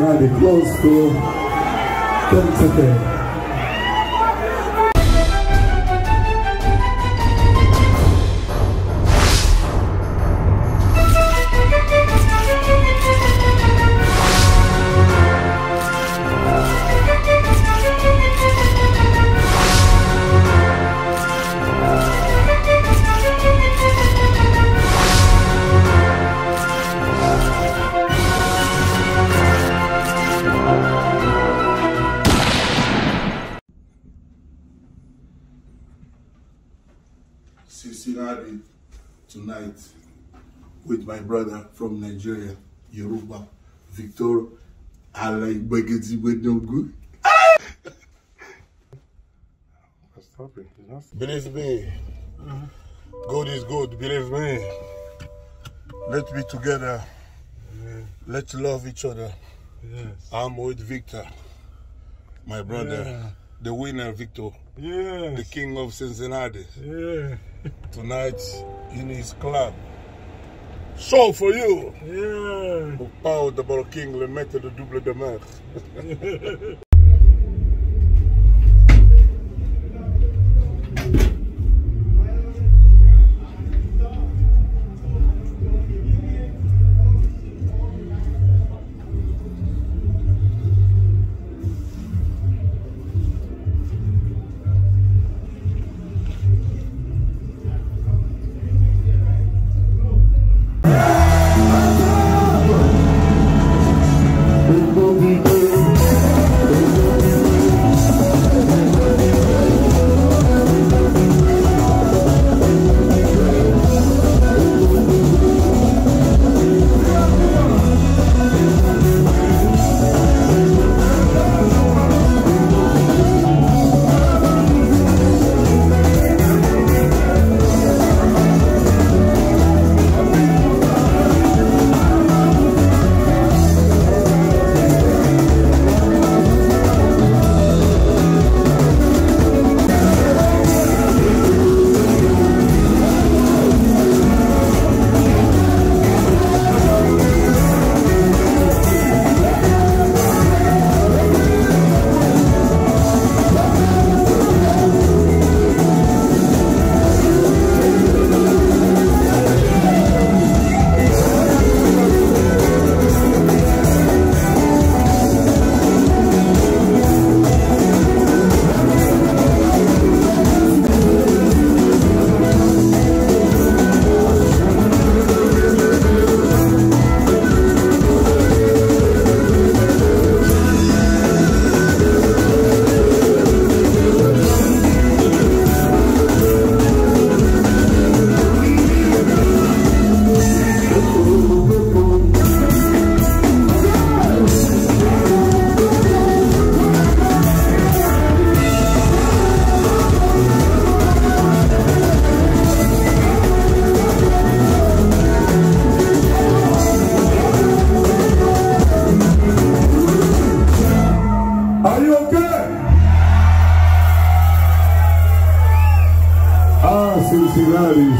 Cincinnati, close to Téléphone. Cincinnati tonight with my brother from Nigeria, Yoruba, Victor. I like bageti with no good. Stop it. Believe me, good is good. Believe me. Let's be together. Yeah. Let's love each other. Yes. I'm with Victor, my brother, Yeah. the winner, Victor. Yes. The king of Cincinnati. Yeah. Tonight in his club. Show for you. Yeah. Au pau de King, le maître de double de mer.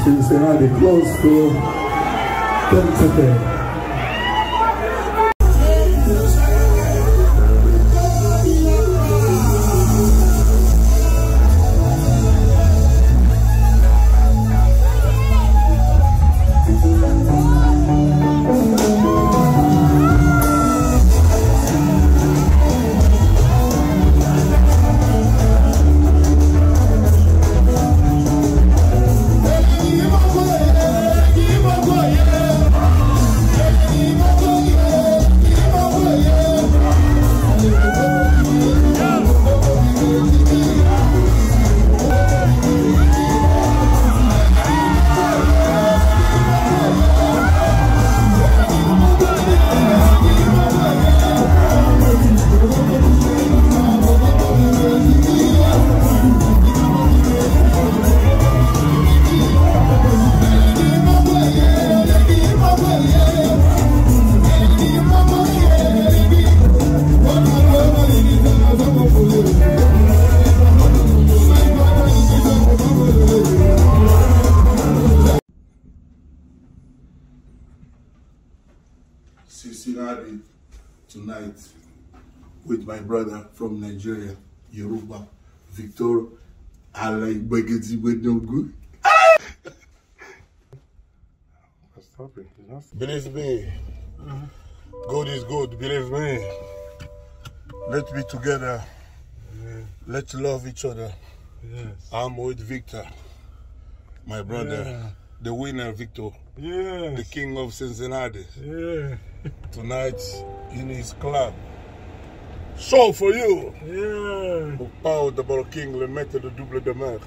Cincinnati, close to Téléphone. with my brother from Nigeria, Yoruba, Victor. I like baguette with no good. Believe me, God is good, believe me. Let's be together. Yeah. Let's love each other. Yes. I'm with Victor, my brother, yeah. The winner, Victor, yes. The king of Cincinnati. Yeah. Tonight in his club. Show for you. Yeah. Au pau de King, le maître de double de mer.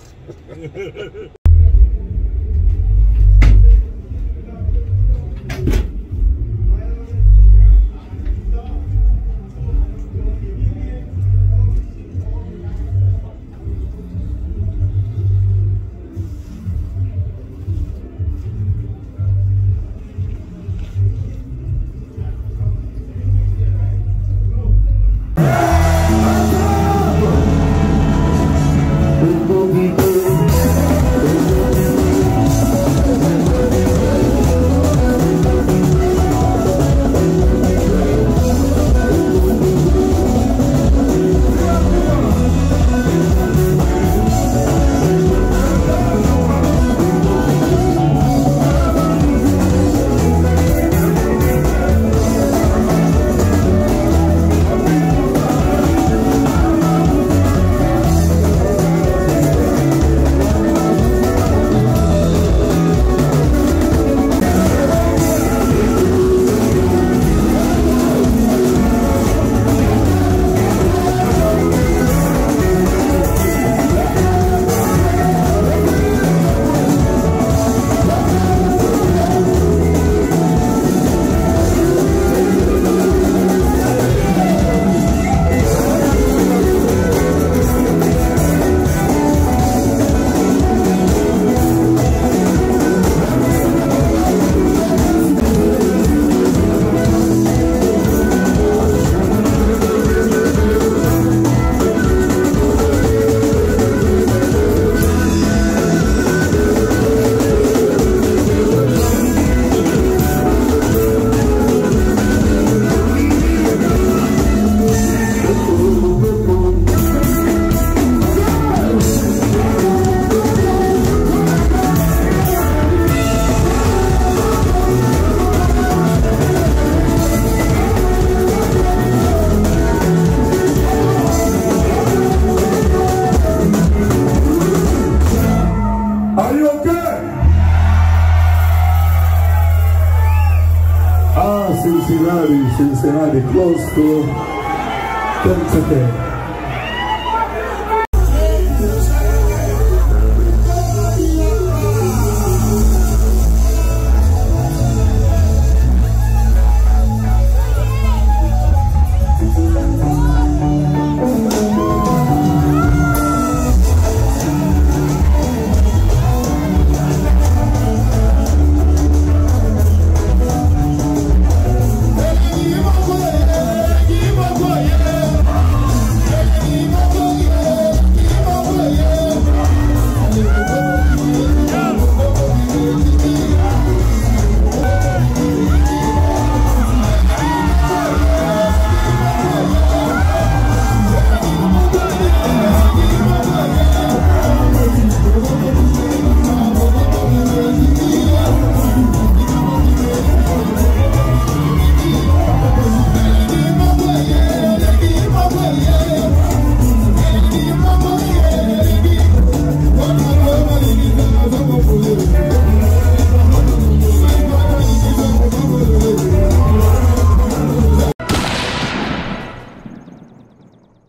Cincinnati, close to 10 seconds.